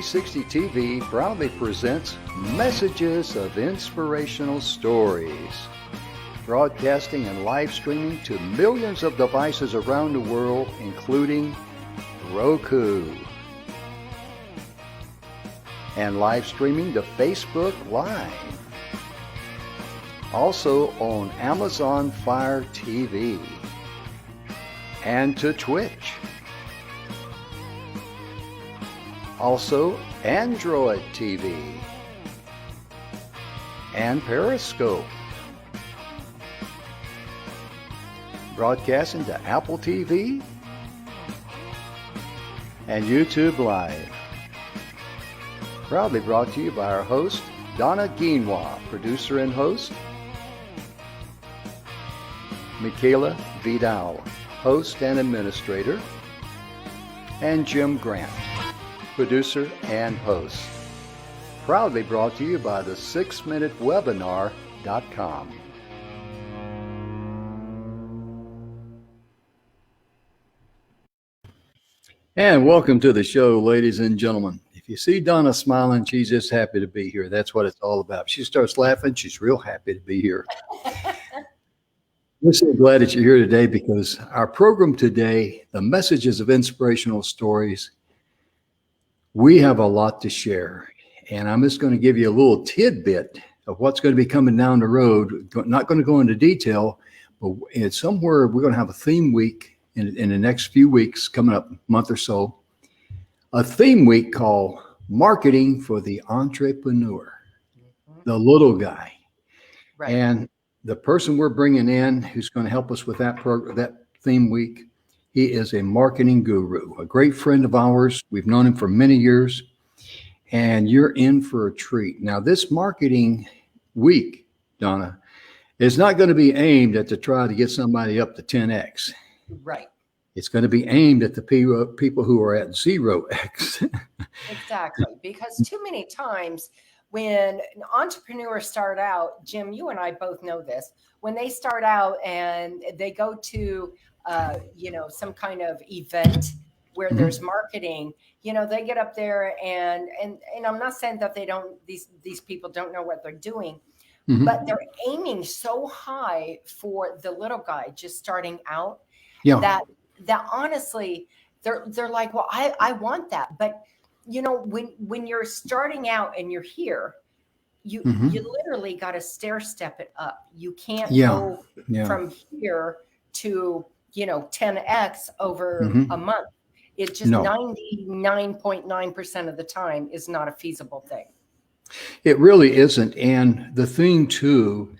360 TV proudly presents Messages of Inspirational Stories, broadcasting and live streaming to millions of devices around the world, including Roku, and live streaming to Facebook Live. Also on Amazon Fire TV and to Twitch. Also Android TV and Periscope. Broadcasting to Apple TV and YouTube Live. Proudly brought to you by our host, Donna Guinois, producer and host, Michaela Vidal, host and administrator, and Jim Grant, producer and host. Proudly brought to you by the 6minutewebinar.com. And welcome to the show, ladies and gentlemen. If you see Donna smiling, she's just happy to be here. That's what it's all about. She starts laughing, she's real happy to be here. We're so glad that you're here today because our program today, the Messages of Inspirational Stories, we have a lot to share. And I'm just going to give you a little tidbit of what's going to be coming down the road. Not going to go into detail, but it's somewhere we're going to have a theme week in the next few weeks, coming up a month or so. A theme week called Marketing for the Entrepreneur, the little guy. Right. And the person we're bringing in who's going to help us with that program, that theme week, he is a marketing guru, a great friend of ours. We've known him for many years, and you're in for a treat. Now, this marketing week, Donna, is not going to be aimed at to try to get somebody up to 10x. Right. It's going to be aimed at the people who are at 0x. Exactly, because too many times when entrepreneurs start out, Jim, you and I both know this, when they start out and they go to, some kind of event where there's marketing, they get up there and I'm not saying that these people don't know what they're doing, but they're aiming so high for the little guy just starting out that honestly, they're like, well, I want that. But when you're starting out and you're here, you literally got to stair step it up. You can't go from here to 10x over a month. It just 99.9% of the time is not a feasible thing. It really isn't. And the thing too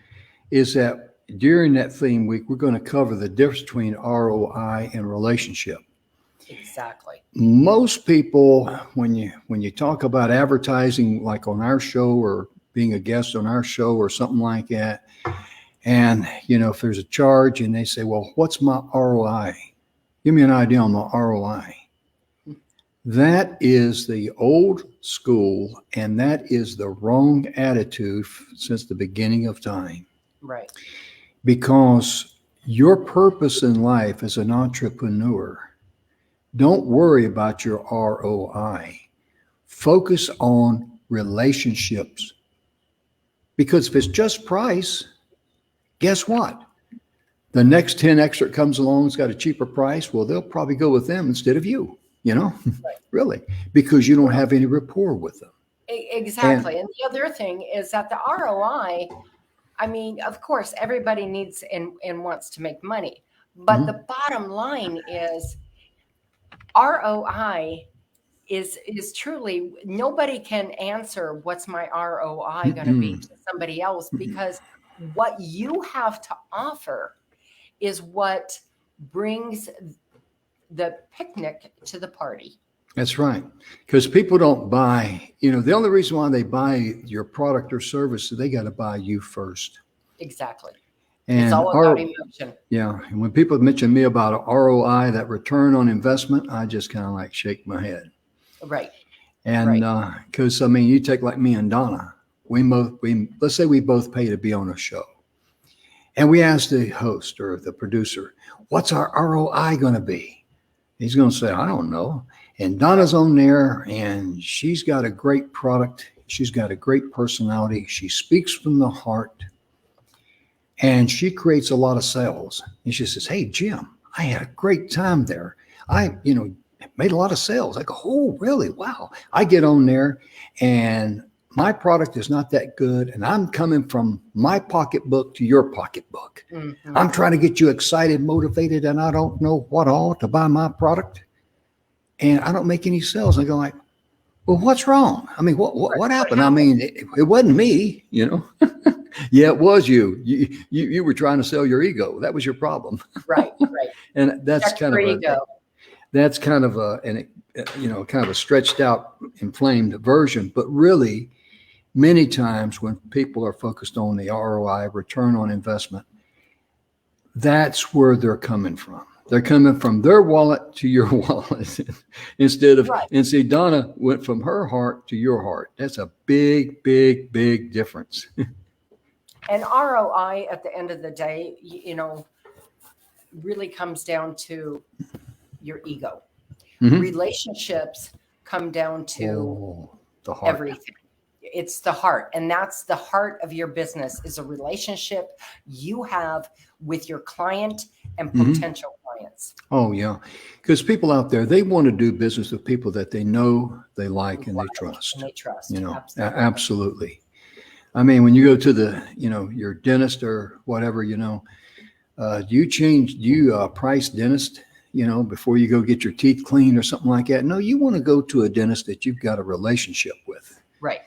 is that during that theme week, we're going to cover the difference between ROI and relationship. Exactly. Most people, when you talk about advertising, like on our show or being a guest on our show or something like that, and if there's a charge and they say, well, what's my ROI? Give me an idea on my ROI. That is the old school, and that is the wrong attitude since the beginning of time. Right. Because your purpose in life as an entrepreneur, don't worry about your ROI. Focus on relationships. Because if it's just price, guess what? The next 10X that comes along has got a cheaper price. Well, they'll probably go with them instead of you, right. Really, because you don't have any rapport with them. Exactly. And the other thing is that the ROI, I mean, of course, everybody needs and wants to make money. But the bottom line is ROI is truly, nobody can answer what's my ROI going to be to somebody else, because what you have to offer is what brings the picnic to the party. That's right. Because people don't buy, the only reason why they buy your product or service is they got to buy you first. Exactly. And it's all about emotion. Yeah. And when people mention me about an ROI, that return on investment, I just kind of like shake my head. Right. And because, you take like me and Donna, let's say we both pay to be on a show. And we ask the host or the producer, what's our ROI going to be? He's going to say, I don't know. And Donna's on there, and she's got a great product. She's got a great personality. She speaks from the heart, and she creates a lot of sales. And she says, "Hey, Jim, I had a great time there. I made a lot of sales." I go, "Oh, really? Wow." I get on there, and my product is not that good, and I'm coming from my pocketbook to your pocketbook. Mhm. I'm trying to get you excited, motivated, and I don't know what all to buy my product, and I don't make any sales. I go like, "Well, what's wrong? I mean, what happened? I mean, it wasn't me, Yeah, it was you. You were trying to sell your ego. That was your problem." Right, right. And that's Check kind your of ego. that's kind of kind of a stretched out, inflamed version. But really, many times when people are focused on the ROI, return on investment, that's where they're coming from. They're coming from their wallet to your wallet instead of, Right. and see, Donna went from her heart to your heart. That's a big, big, big difference. And ROI at the end of the day, really comes down to your ego. Mhm. Relationships come down to Oh, the heart. everything. It's the heart. And that's the heart of your business, is a relationship you have with your client and Mhm. potential clients. Oh, yeah. Because people out there, they want to do business with people that they know, they like, and they trust. And they trust. Absolutely. Absolutely. I mean, when you go to the, your dentist or whatever, do you price dentist, before you go get your teeth cleaned or something like that? No, you want to go to a dentist that you've got a relationship with. Right.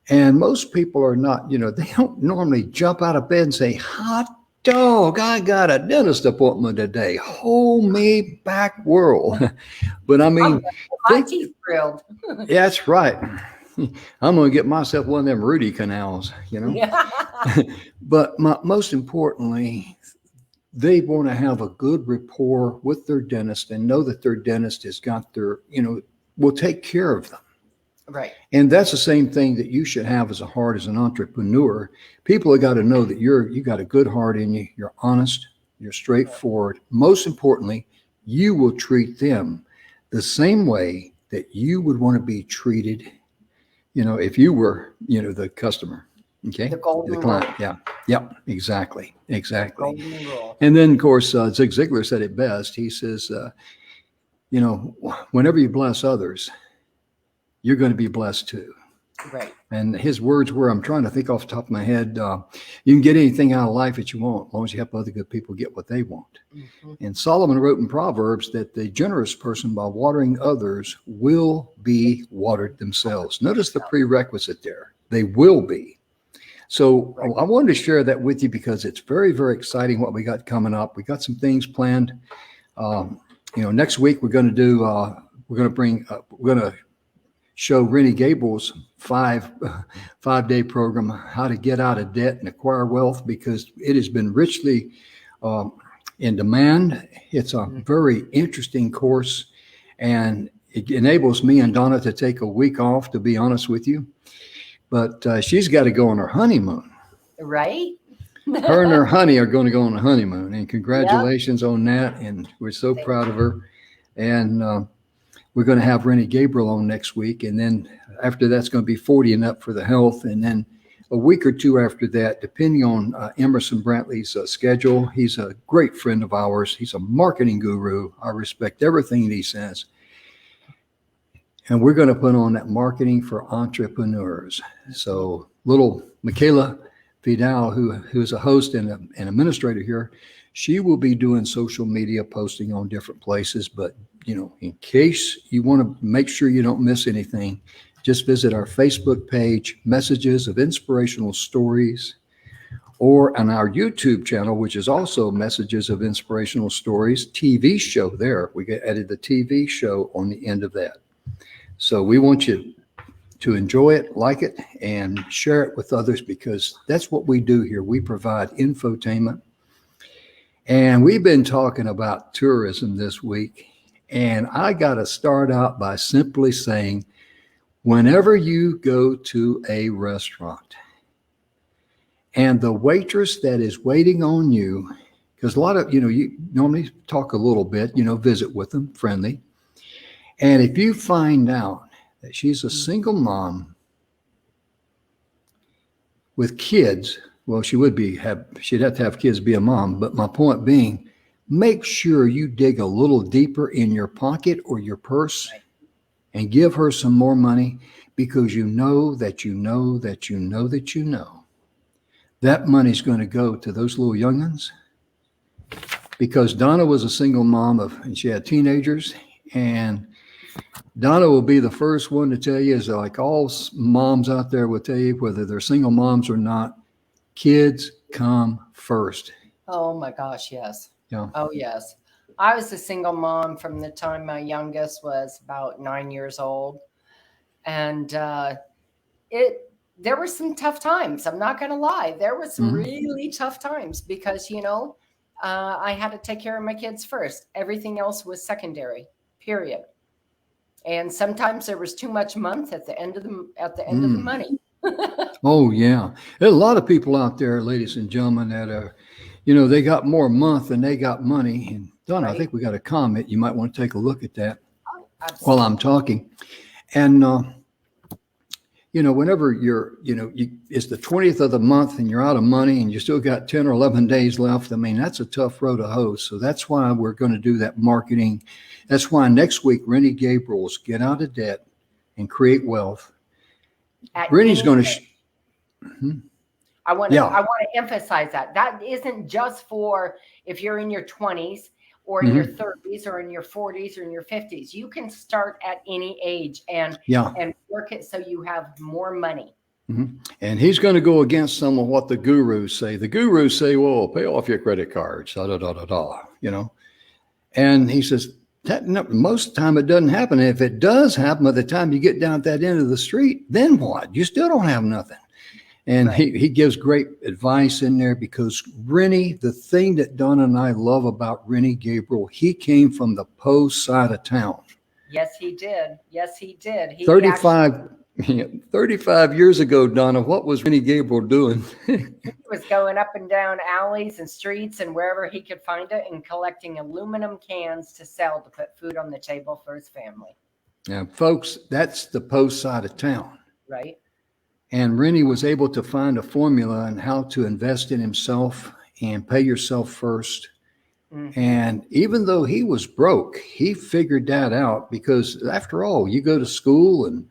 And most people are not, they don't normally jump out of bed and say, "Hot dog, I got a dentist appointment today. Hold me back, world." But I mean, My teeth drilled. yeah, that's right. I'm going to get myself one of them Rudy canals, Yeah. But most importantly, they want to have a good rapport with their dentist and know that their dentist has got their, will take care of them. Right. And that's the same thing that you should have as a heart as an entrepreneur. People have got to know that you got a good heart in you. You're honest. You're straightforward. Most importantly, you will treat them the same way that you would want to be treated, if you were, the customer. Okay. The golden client. rule. Yeah. Yep. Exactly. Exactly. Golden rule. And then, of course, Zig Ziglar said it best. He says, whenever you bless others, you're going to be blessed too. Right. And his words were, I'm trying to think off the top of my head, you can get anything out of life that you want, as long as you help other good people get what they want. Mm-hmm. And Solomon wrote in Proverbs that the generous person, by watering others, will be watered themselves. Notice the prerequisite there. They will be. So I wanted to share that with you because it's very, very exciting what we got coming up. We got some things planned. Next week we're going to show Rennie Gable's five-day program, How to Get Out of Debt and Acquire Wealth, because it has been richly in demand. It's a very interesting course, and it enables me and Donna to take a week off, to be honest with you. But she's got to go on her honeymoon. Right? Her and her honey are going to go on a honeymoon, and congratulations on that. And we're so proud of her. And we're going to have Rennie Gabriel on next week. And then after that's going to be 40 and up for the health. And then a week or two after that, depending on Emerson Brantley's schedule. He's a great friend of ours. He's a marketing guru. I respect everything that he says. And we're going to put on that marketing for entrepreneurs. So little Michaela Vidal, who's a host and an administrator here, she will be doing social media posting on different places. But, in case you want to make sure you don't miss anything, just visit our Facebook page, Messages of Inspirational Stories, or on our YouTube channel, which is also Messages of Inspirational Stories, TV show there. We added the TV show on the end of that. So we want you to enjoy it, like it, and share it with others, because that's what we do here. We provide infotainment. And we've been talking about tourism this week. And I got to start out by simply saying, whenever you go to a restaurant and the waitress that is waiting on you, because a lot of, you normally talk a little bit, visit with them, friendly. And if you find out that she's a single mom with kids, well, she'd have to have kids to be a mom. But my point being, make sure you dig a little deeper in your pocket or your purse and give her some more money, because you know that that money's going to go to those little young'uns. Because Donna was a single mom and she had teenagers, and Donna will be the first one to tell you, is like all moms out there will tell you, whether they're single moms or not, kids come first. Oh my gosh, yes. Yeah. Oh yes. I was a single mom from the time my youngest was about 9 years old. And there were some tough times. I'm not going to lie. There were some really tough times because, I had to take care of my kids first. Everything else was secondary, period. And sometimes there was too much month at the end of the money. Oh yeah. There's a lot of people out there, ladies and gentlemen, that are, they got more month than they got money. And Donna, I think we got a comment. You might want to take a look at that while I'm talking. And, whenever it's the 20th of the month and you're out of money and you still got 10 or 11 days left, I mean, that's a tough road to hoe. So that's why we're going to do that marketing. That's why next week, Rennie Gabriel's Get Out of Debt and Create Wealth. Rennie's going to... I want to emphasize that. That isn't just for if you're in your 20s or in your 30s or in your 40s or in your 50s. You can start at any age and work it so you have more money. And he's going to go against some of what the gurus say. The gurus say, well, pay off your credit cards, And he says, most of the time it doesn't happen. And if it does happen, by the time you get down at that end of the street, then what? You still don't have nothing. And he gives great advice in there, because Rennie, the thing that Donna and I love about Rennie Gabriel, he came from the post side of town. Yes, he did. Yes, he did. 35 years ago, Donna, what was Rennie Gabriel doing? He was going up and down alleys and streets and wherever he could find it and collecting aluminum cans to sell to put food on the table for his family. Now, folks, that's the post side of town. Right. And Rennie was able to find a formula on how to invest in himself and pay yourself first. And even though he was broke, he figured that out, because after all, you go to school and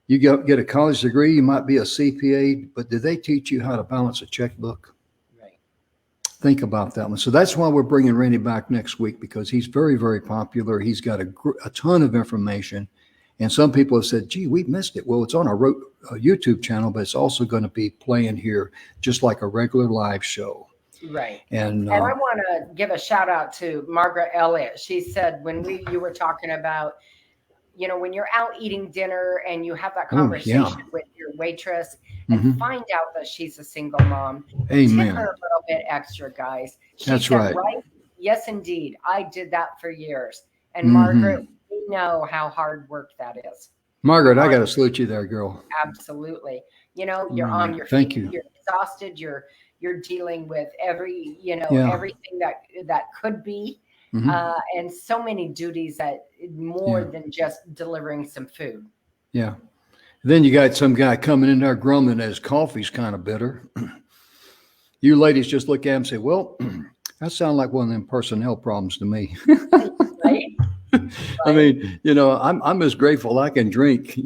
you get a college degree, you might be a CPA, but did they teach you how to balance a checkbook? Right. Think about that one. So that's why we're bringing Rennie back next week, because he's very, very popular. He's got a ton of information. And some people have said, gee, we missed it. Well, it's on our YouTube channel, but it's also going to be playing here just like a regular live show. Right. And I want to give a shout out to Margaret Elliott. She said when you were talking about, when you're out eating dinner and you have that conversation with your waitress and find out that she's a single mom, Amen. Tip her a little bit extra, guys. That's right. Yes, indeed. I did that for years. And Margaret, we know how hard work that is. Margaret, I got to salute you there, girl. Absolutely. You're on your feet. Thank you. You're exhausted. You're dealing with everything that could be, and so many duties that more than just delivering some food. Yeah. Then you got some guy coming in there grumbling that his coffee's kind of bitter. You ladies just look at him and say, well, that sounds like one of them personnel problems to me. Right? I mean, I'm as grateful I can drink,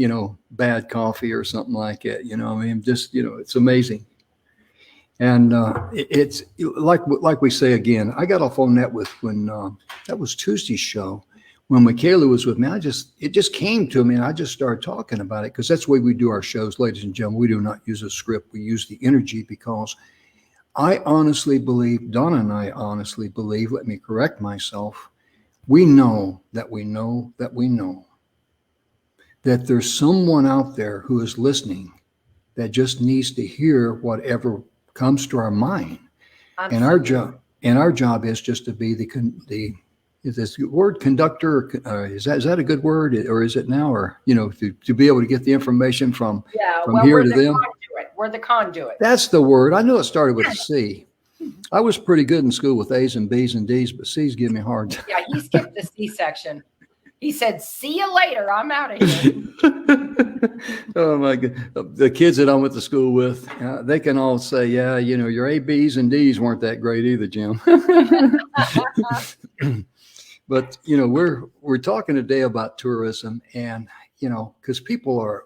bad coffee or something like that. It's amazing. And it's like we say again, I got off on that when that was Tuesday's show, when Michaela was with me. It just came to me and I just started talking about it, because that's the way we do our shows, ladies and gentlemen. We do not use a script. We use the energy, because I honestly believe, Donna and I honestly believe, let me correct myself, we know that there's someone out there who is listening that just needs to hear whatever comes to our mind. Absolutely. And our job is just to be is this word conductor? Is that a good word, or is it now, or to be able to get the information from here to them? We're the conduit. That's the word. I knew it started with a C. I was pretty good in school with A's and B's and D's, but C's give me a hard time. Yeah, he skipped the C section. He said, "See you later. I'm out of here." Oh my God. The kids that I went to school with, they can all say, yeah, your A, B's and D's weren't that great either, Jim. But, we're talking today about tourism and, because people are,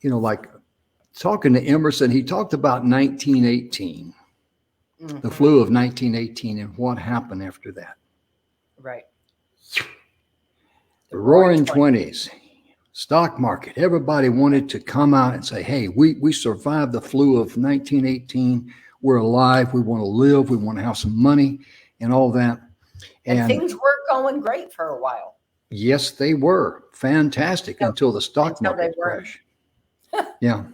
like talking to Emerson, he talked about 1918, the flu of 1918 and what happened after that. Right. The roaring 20s, stock market. Everybody wanted to come out and say, hey, we survived the flu of 1918. We're alive. We want to live. We want to have some money and all that. And things were going great for a while. Yes, they were fantastic until the stock market crashed. Yeah.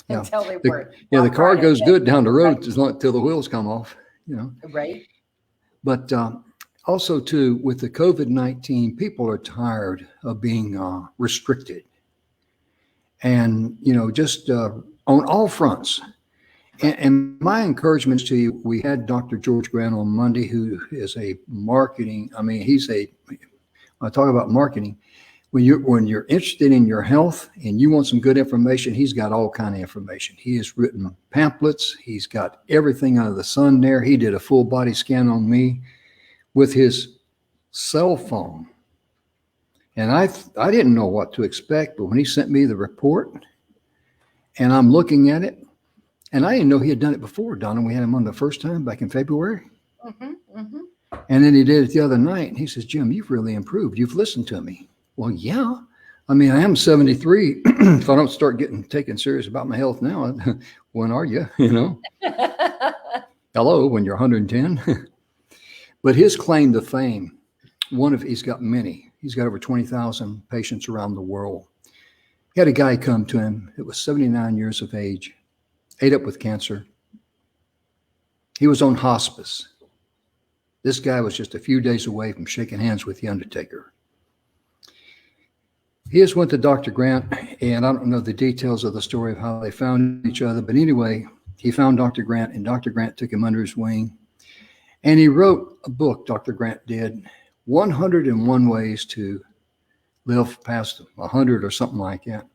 Until they were. Yeah, the car goes good down the road until the wheels come off, Right. But also, too, with the COVID-19, people are tired of being restricted. And, just on all fronts. And my encouragements to you, we had Dr. George Grant on Monday, who is a marketing, I talk about marketing. When you're interested in your health and you want some good information, he's got all kind of information. He has written pamphlets. He's got everything under the sun there. He did a full body scan on me with his cell phone. And I didn't know what to expect, but when he sent me the report and I'm looking at it, and I didn't know he had done it before, Donna. We had him on the first time back in February. And then he did it the other night. And he says, Jim, you've really improved. You've listened to me. Well, yeah. I am 73. If I don't start taken serious about my health now, when are you? Hello, when you're 110. But his claim to fame, he's got many. He's got over 20,000 patients around the world. He had a guy come to him that was 79 years of age, ate up with cancer. He was on hospice. This guy was just a few days away from shaking hands with the undertaker. He just went to Dr. Grant, and I don't know the details of the story of how they found each other, but anyway, he found Dr. Grant, and Dr. Grant took him under his wing. And he wrote a book, Dr. Grant did, 101 Ways to Live Past 100 or something like that.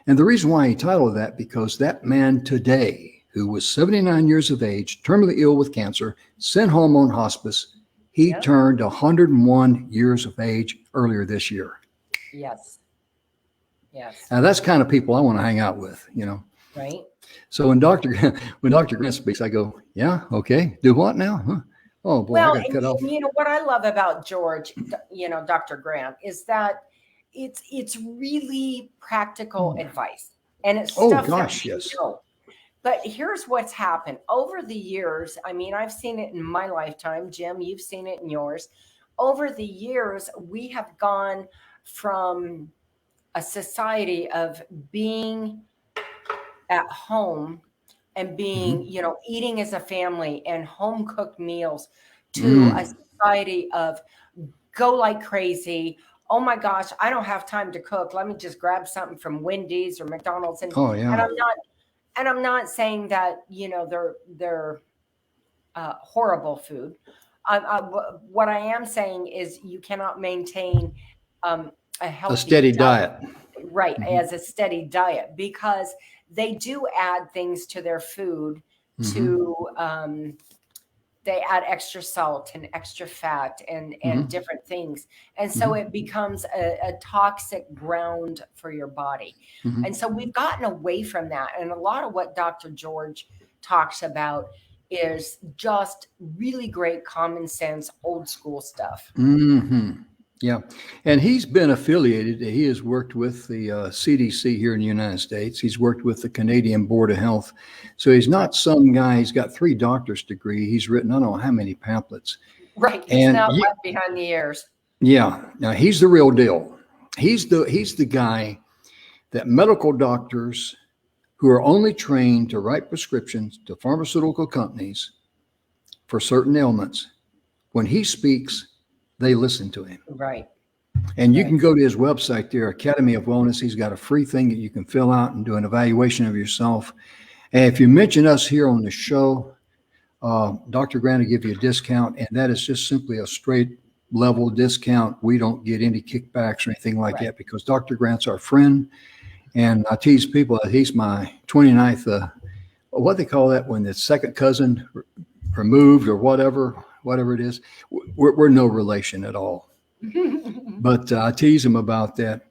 And the reason why he titled that, because that man today, who was 79 years of age, terminally ill with cancer, sent home on hospice, he turned 101 years of age earlier this year. Yes. Now that's kind of people I want to hang out with, Right. So when Dr. Grant speaks, I go, yeah, okay, do what now? Huh? Oh boy, well, I got to cut off. What I love about George, Dr. Grant, is that it's really practical advice, and it's stuff that you know. But here's what's happened over the years. I've seen it in my lifetime, Jim. You've seen it in yours. Over the years, we have gone from a society of being at home and being, eating as a family and home cooked meals to a society of go like crazy. Oh my gosh, I don't have time to cook. Let me just grab something from Wendy's or McDonald's. And I'm not saying that, they're horrible food. What I am saying is you cannot maintain a steady diet. Right, as a steady diet, because they do add things to their food they add extra salt and extra fat and different things. And so it becomes a toxic ground for your body. And so we've gotten away from that. And a lot of what Dr. George talks about is just really great common sense, old school stuff. Yeah. And he's been affiliated. He has worked with the CDC here in the United States. He's worked with the Canadian Board of Health. So he's not some guy, he's got 3 doctor's degree. He's written, I don't know how many pamphlets. Right. He's not left behind the ears. Yeah. Now he's the real deal. He's the guy that medical doctors who are only trained to write prescriptions to pharmaceutical companies for certain ailments, when he speaks, they listen to him. Right. And you can go to his website there, Academy of Wellness. He's got a free thing that you can fill out and do an evaluation of yourself. And if you mention us here on the show, Dr. Grant will give you a discount. And that is just simply a straight level discount. We don't get any kickbacks or anything like Right. that because Dr. Grant's our friend. And I tease people that he's my 29th, what they call that when it's second cousin removed or whatever it is. We're no relation at all. But I tease him about that.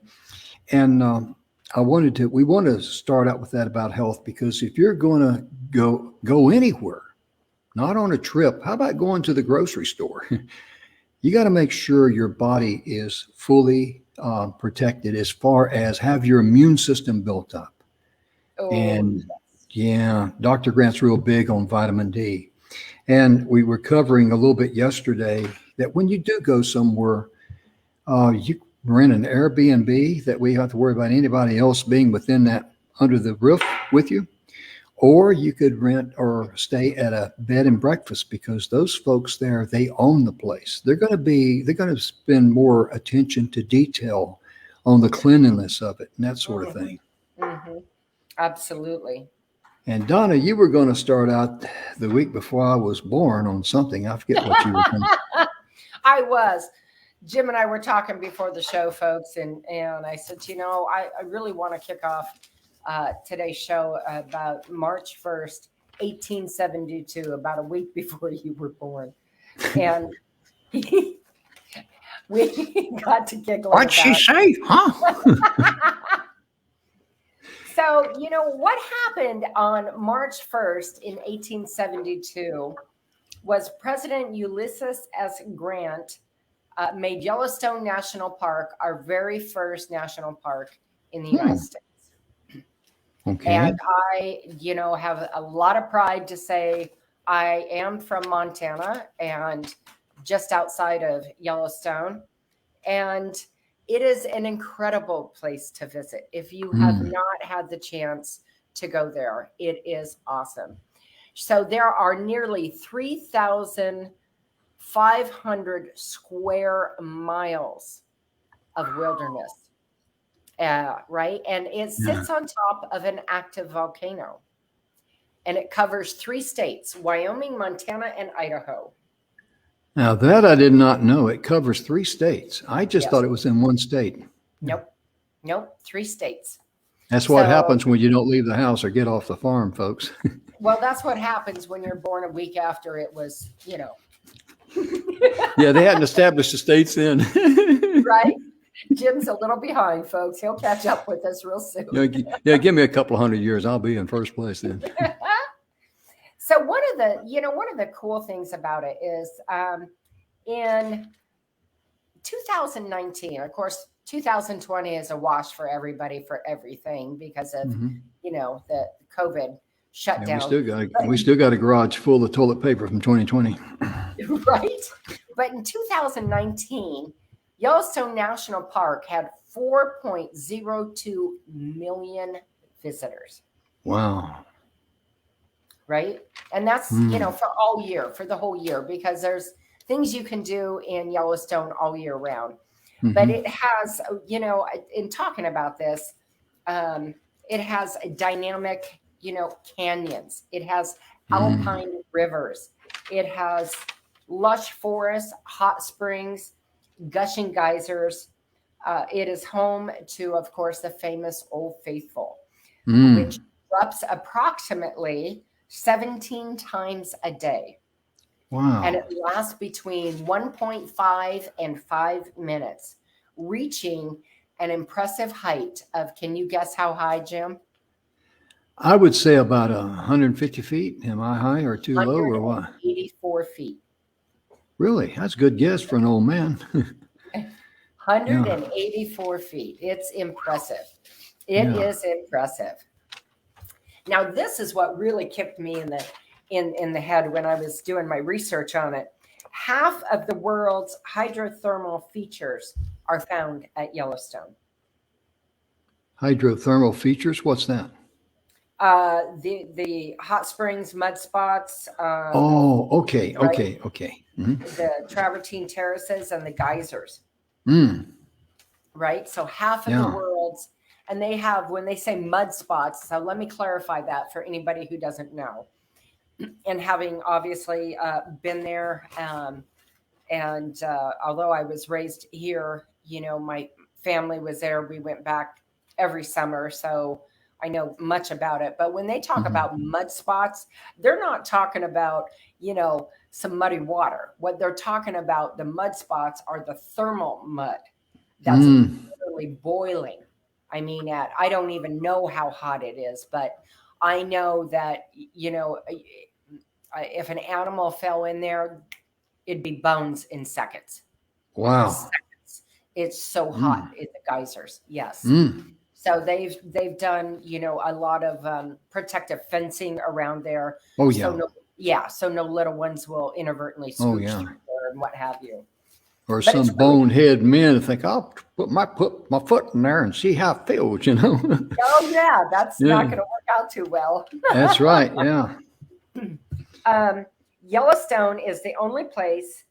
And we want to start out with that about health, because if you're going to go anywhere, not on a trip, how about going to the grocery store? You got to make sure your body is fully protected as far as have your immune system built up. Oh, And yeah, Dr. Grant's real big on vitamin D. And we were covering a little bit yesterday that when you do go somewhere, you rent an Airbnb that we have to worry about anybody else being within that under the roof with you. Or you could rent or stay at a bed and breakfast, because those folks there, they own the place. They're going to spend more attention to detail on the cleanliness of it and that sort of thing. Mm-hmm. Absolutely. And Donna, you were going to start out the week before I was born on something. I forget what you were going to. I was. Jim and I were talking before the show, folks, and I said, I really want to kick off today's show about March 1st, 1872, about a week before you were born. And we got to giggle. What'd she say? Huh? So, what happened on March 1st in 1872 was President Ulysses S. Grant made Yellowstone National Park our very first national park in the United States. Okay. And I, have a lot of pride to say I am from Montana and just outside of Yellowstone. And it is an incredible place to visit. If you have not had the chance to go there, it is awesome. So there are nearly 3,500 square miles of wilderness. Right? And it sits on top of an active volcano. And it covers 3 states, Wyoming, Montana, and Idaho. Now that I did not know. It covers 3 states. I just thought it was in one state. Nope. 3 states. That's what happens when you don't leave the house or get off the farm, folks. Well, that's what happens when you're born a week after it was, Yeah, they hadn't established the states then. Right? Jim's a little behind, folks. He'll catch up with us real soon. Yeah, give me a couple of 100 years. I'll be in first place then. So one of the cool things about it is in 2019, of course, 2020 is a wash for everybody for everything because of, the COVID shutdown. We still got a garage full of toilet paper from 2020. Right. But in 2019, Yellowstone National Park had 4.02 million visitors. Wow. Right. And that's, for all year, for the whole year, because there's things you can do in Yellowstone all year round. But it has, in talking about this, it has dynamic, canyons. It has alpine rivers. It has lush forests, hot springs, gushing geysers. It is home to, of course, the famous Old Faithful, which erupts approximately 17 times a day. Wow. And it lasts between 1.5 and 5 minutes, reaching an impressive height of, can you guess how high, Jim? I would say about 150 feet. Am I high or too low or what? 84 feet. Really? That's a good guess for an old man. 184 feet. It's impressive. It is impressive. Now, this is what really kicked me in the head when I was doing my research on it. Half of the world's hydrothermal features are found at Yellowstone. Hydrothermal features? What's that? The hot springs, mud spots. Okay. Right? Okay. The travertine terraces and the geysers. Right? So half of the world's, and they have, when they say mud spots, so let me clarify that for anybody who doesn't know. And having obviously been there And although I was raised here, my family was there. We went back every summer, so I know much about it. But when they talk about mud spots, they're not talking about, some muddy water. What they're talking about, the mud spots, are the thermal mud that's literally boiling. I mean, I don't even know how hot it is, but I know that, if an animal fell in there, it'd be bones in seconds. Wow. Seconds. It's so hot in the geysers. Yes. So they've done, a lot of protective fencing around there. Oh, yeah. So no little ones will inadvertently scooch through there and what have you. Or but some bonehead men think, I'll put my foot in there and see how it feels, Oh, yeah. That's not going to work out too well. That's right. Yeah. Yellowstone is the only place,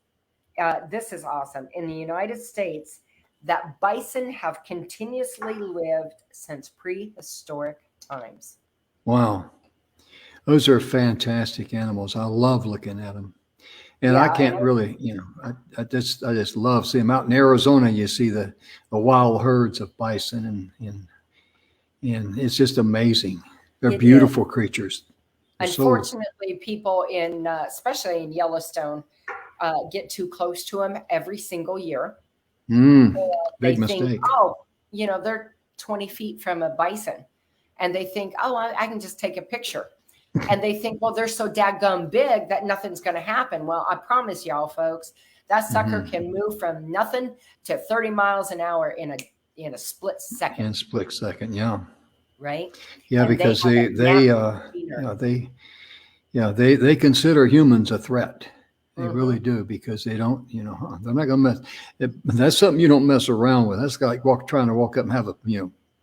this is awesome, in the United States that bison have continuously lived since prehistoric times. Wow. Those are fantastic animals. I love looking at them. And I can't really, I just love seeing them. Out in Arizona, you see the wild herds of bison, and it's just amazing. They're beautiful creatures. Unfortunately, people especially in Yellowstone, get too close to them every single year. Big mistake. They're 20 feet from a bison, and they think, I can just take a picture. And they think, well, they're so dadgum big that nothing's going to happen. Well, I promise y'all, folks, that sucker can move from nothing to 30 miles an hour in a split second. In a split second, yeah. Right? Yeah, and because they consider humans a threat. They really do, because they don't, they're not going to mess. That's something you don't mess around with. That's like trying to walk up and have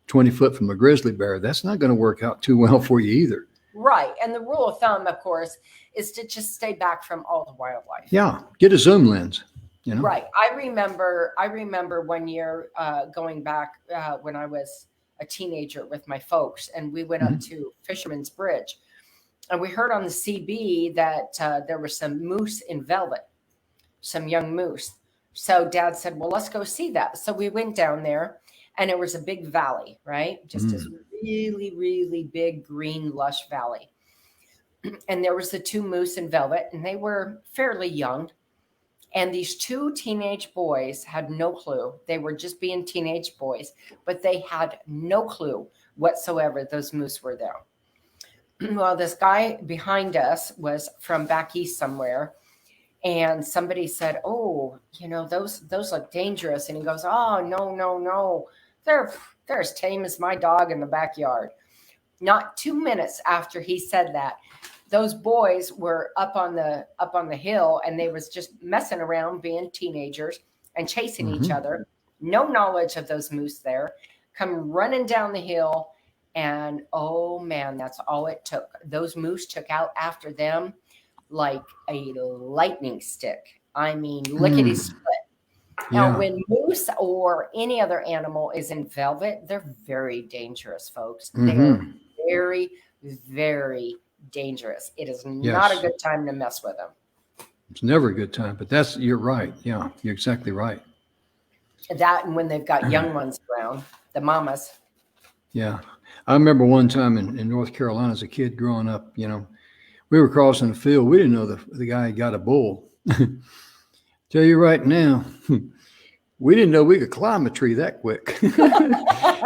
20 foot from a grizzly bear. That's not going to work out too well for you either. Right. And the rule of thumb, of course, is to just stay back from all the wildlife. Yeah. Get a zoom lens. Right. I remember one year going back when I was a teenager with my folks, and we went up to Fisherman's Bridge, and we heard on the CB that there were some moose in velvet, some young moose. So Dad said, well, let's go see that. So we went down there, and it was a big valley, right? Just this really, really big green lush valley. And there was the two moose in velvet, and they were fairly young. And these two teenage boys had no clue. They were just being teenage boys, but they had no clue whatsoever those moose were there. Well, this guy behind us was from back east somewhere, and somebody said, oh, those look dangerous. And he goes, oh, no. They're as tame as my dog in the backyard. Not 2 minutes after he said that, those boys were up on the hill, and they was just messing around, being teenagers and chasing each other. No knowledge of those moose there. Come running down the hill, and oh man, that's all it took. Those moose took out after them like a lightning stick. I mean, lickety split. Now, when moose or any other animal is in velvet, they're very dangerous, folks. They are very, very dangerous. It is not a good time to mess with them. It's never a good time, but you're right. Yeah, you're exactly right. That, and when they've got young ones around, the mamas. Yeah. I remember one time in North Carolina as a kid growing up, we were crossing the field. We didn't know the guy had got a bull. Tell you right now, we didn't know we could climb a tree that quick.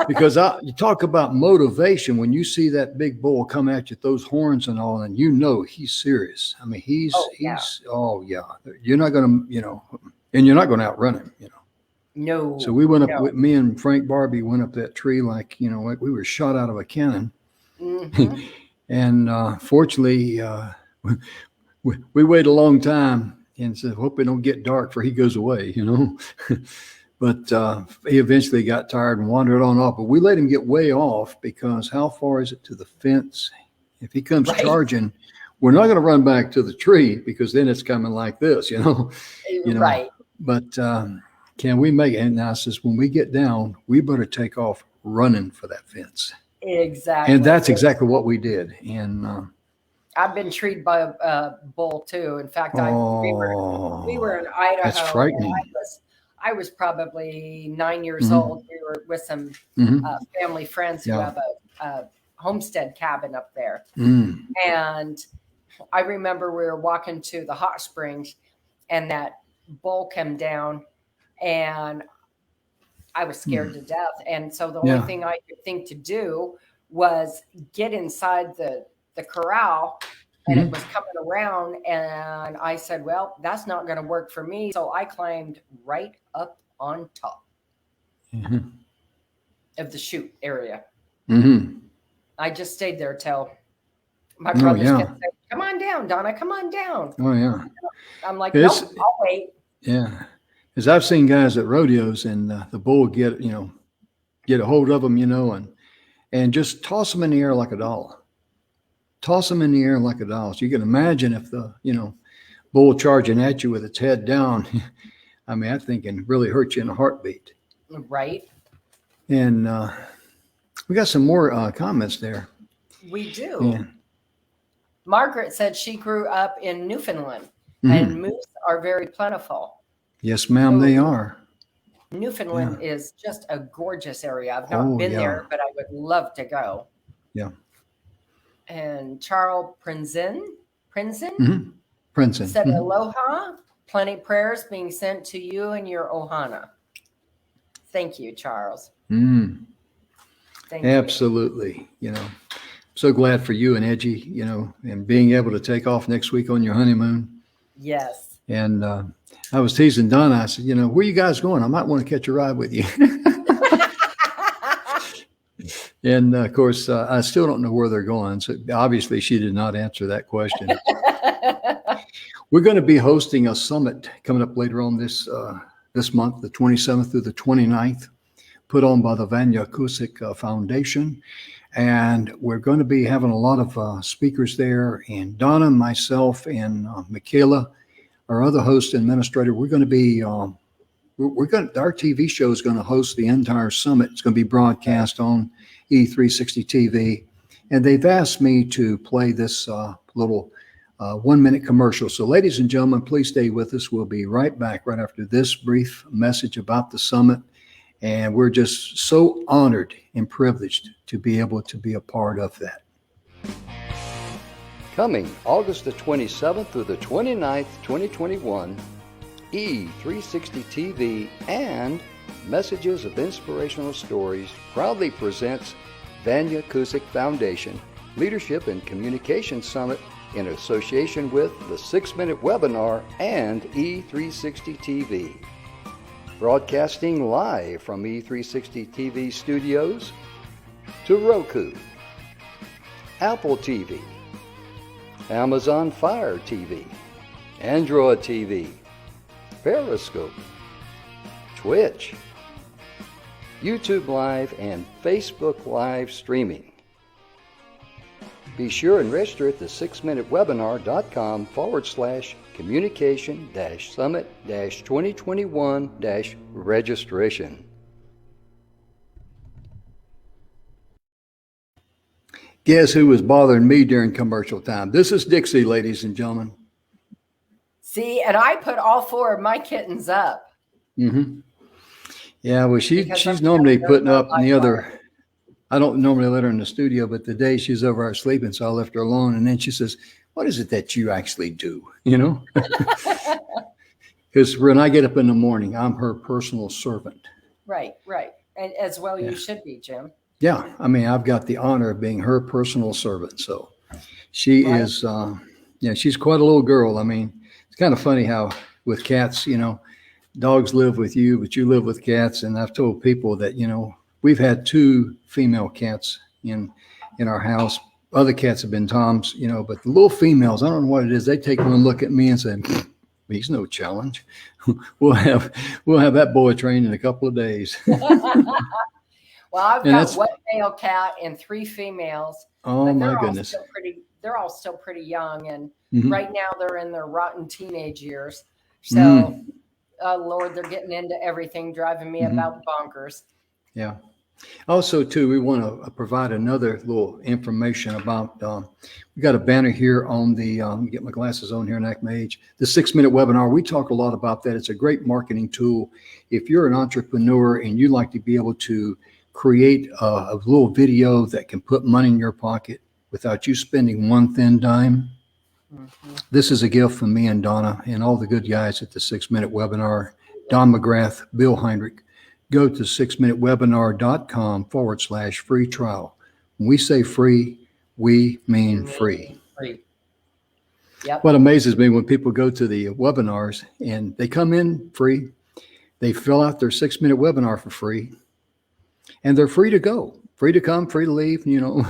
Because you talk about motivation. When you see that big bull come at you with those horns and all, and he's serious. I mean, he's you're not going to, and you're not going to outrun him, No. So we went up with me and Frank Barbie went up that tree like we were shot out of a cannon. And fortunately, we waited a long time and said, hope it don't get dark before he goes away, But he eventually got tired and wandered on off. But we let him get way off, because how far is it to the fence? If he comes charging, we're not going to run back to the tree, because then it's coming like this, Right. But can we make it? And I says, when we get down, we better take off running for that fence. Exactly. And that's exactly what we did. And I've been treated by a bull too. In fact, we were in Idaho. That's frightening. I was probably 9 years Mhm. old. We were with some Mhm. family friends who Yeah. have a homestead cabin up there. Mm. And I remember we were walking to the hot springs, and that bull came down, and I was scared to death. And so the only Yeah. thing I could think to do was get inside the corral, and it was coming around. And I said, well, that's not going to work for me. So I climbed right up on top of the chute area. Mm-hmm. I just stayed there till my Oh, brothers yeah. kept saying, come on down, Donna, come on down. Oh, yeah. I'm like, It's- nope, I'll wait. Yeah. Because I've seen guys at rodeos and the bull get a hold of them, and just toss them in the air like a doll. Toss them in the air like a doll. So you can imagine if the, bull charging at you with its head down. I mean, I think can really hurt you in a heartbeat. Right. And we got some more comments there. We do. Yeah. Margaret said she grew up in Newfoundland, Mhm. and moose are very plentiful. Yes, ma'am, they are. Newfoundland is just a gorgeous area. I've not been there, but I would love to go. Yeah. And Charles Prinzen Princeton. said, aloha, plenty prayers being sent to you and your ohana. Thank you, Charles. Mm. Thank you. Absolutely. So glad for you and Edgy, and being able to take off next week on your honeymoon. Yes. And I was teasing Donna. I said, where you guys going? I might want to catch a ride with you. And of course, I still don't know where they're going. So obviously she did not answer that question. We're going to be hosting a summit coming up later on this month, the 27th through the 29th, put on by the Vanya Kusik Foundation. And we're going to be having a lot of speakers there. And Donna, myself, and Michaela, our other host and administrator, we're going to be, our TV show is going to host the entire summit. It's going to be broadcast on E360 TV. And they've asked me to play this little 1-minute commercial. So ladies and gentlemen, please stay with us. We'll be right back right after this brief message about the summit. And we're just so honored and privileged to be able to be a part of that. Coming August the 27th through the 29th, 2021, E360 TV and Messages of Inspirational Stories proudly presents Vanya Kusik Foundation Leadership and Communication Summit in association with the 6-Minute Webinar and E360 TV. Broadcasting live from E360 TV studios to Roku, Apple TV, Amazon Fire TV, Android TV, Periscope, Twitch, YouTube Live, and Facebook Live streaming. Be sure and register at the 6minutewebinar.com/communication-summit-2021-registration. Guess who was bothering me during commercial time? This is Dixie, ladies and gentlemen. See, and I put all 4 of my kittens up. Mm-hmm. Yeah, well, she's normally putting up in the other. I don't normally let her in the studio, but today she's over there sleeping, so I left her alone. And then she says, "What is it that you actually do?" Because when I get up in the morning, I'm her personal servant. Right. And as well, you should be, Jim. Yeah, I mean, I've got the honor of being her personal servant. So she is, she's quite a little girl. I mean, it's kind of funny how with cats, dogs live with you, but you live with cats. And I've told people that, we've had 2 female cats in our house. Other cats have been Toms, but the little females, I don't know what it is. They take one look at me and say, "He's no challenge." We'll have that boy trained in a couple of days. Well, I've got 1 male cat and 3 females. Oh my goodness! They're all still pretty young, and Mm-hmm. right now they're in their rotten teenage years. So, Lord, they're getting into everything, driving me about bonkers. Yeah. Also, too, we want to provide another little information about, we got a banner here on the, let me get my glasses on here and act my age, the 6-minute webinar. We talk a lot about that. It's a great marketing tool. If you're an entrepreneur and you like to be able to create a little video that can put money in your pocket without you spending one thin dime, this is a gift from me and Donna and all the good guys at the 6-minute webinar, Don McGrath, Bill Heinrich. Go to 6minutewebinar.com/free trial. When we say free, we mean free. Free. Yep. What amazes me when people go to the webinars and they come in free, they fill out their 6-minute webinar for free, and they're free to go, free to come, free to leave. You know,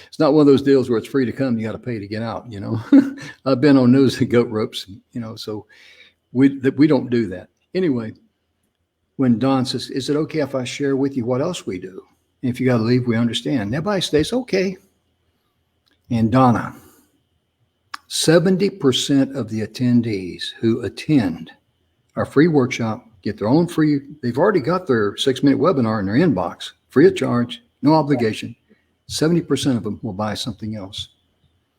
it's not one of those deals where it's free to come, you got to pay to get out. You know, I've been on those goat ropes. You know, so we don't do that anyway. When Don says, is it okay if I share with you what else we do? And if you got to leave, we understand. Everybody stays okay. And Donna, 70% of the attendees who attend our free workshop get their own free, they've already got their 6-minute webinar in their inbox, free of charge, no obligation. 70% of them will buy something else.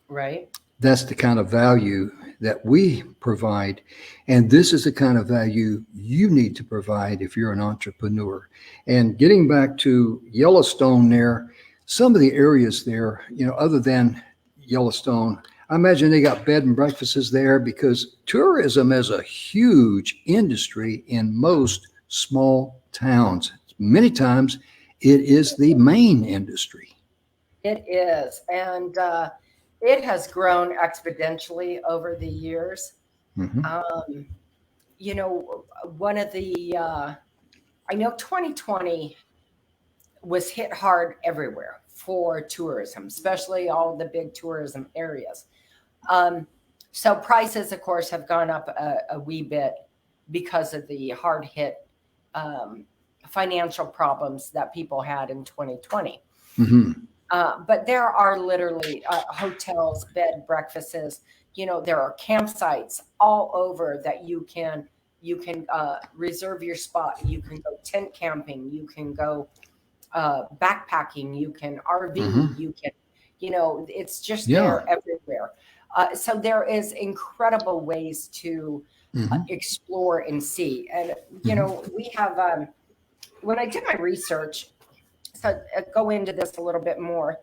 Right. That's the kind of value that we provide. And this is the kind of value you need to provide if you're an entrepreneur. And getting back to Yellowstone there, some of the areas there, you know, other than Yellowstone, I imagine they got bed and breakfasts there because tourism is a huge industry in most small towns. Many times it is the main industry. It is. And it has grown exponentially over the years. Mm-hmm. You know, one of the, I know 2020 was hit hard everywhere for tourism, especially all the big tourism areas. So prices, of course, have gone up a wee bit because of the hard hit financial problems that people had in 2020. Mm-hmm. But there are literally hotels, bed, breakfasts. You know, there are campsites all over that you can reserve your spot. You can go tent camping. You can go backpacking. You can RV. Mm-hmm. You can, you know, it's just there everywhere. So there is incredible ways to explore and see. And, you know, we have, when I did my research, so go into this a little bit more.